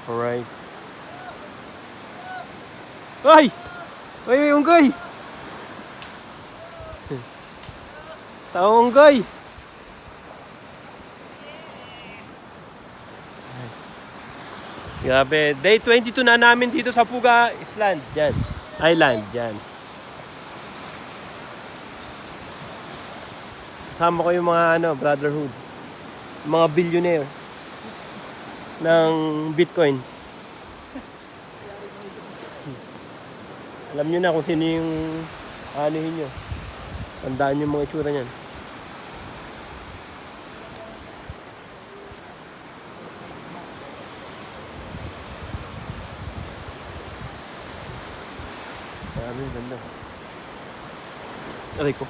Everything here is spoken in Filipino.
Alright. Ay! Uy, unggoy! Tao unggoy! Grabe, day 22 na namin dito sa Fuga Island, dyan. Island, dyan. Kasama ko yung mga brotherhood. Mga billionaire ng Bitcoin. Alam nyo na kung sino yung anuhin nyo. Tandaan yung mga itsura nyan. Grabe, ganda. Aray ko.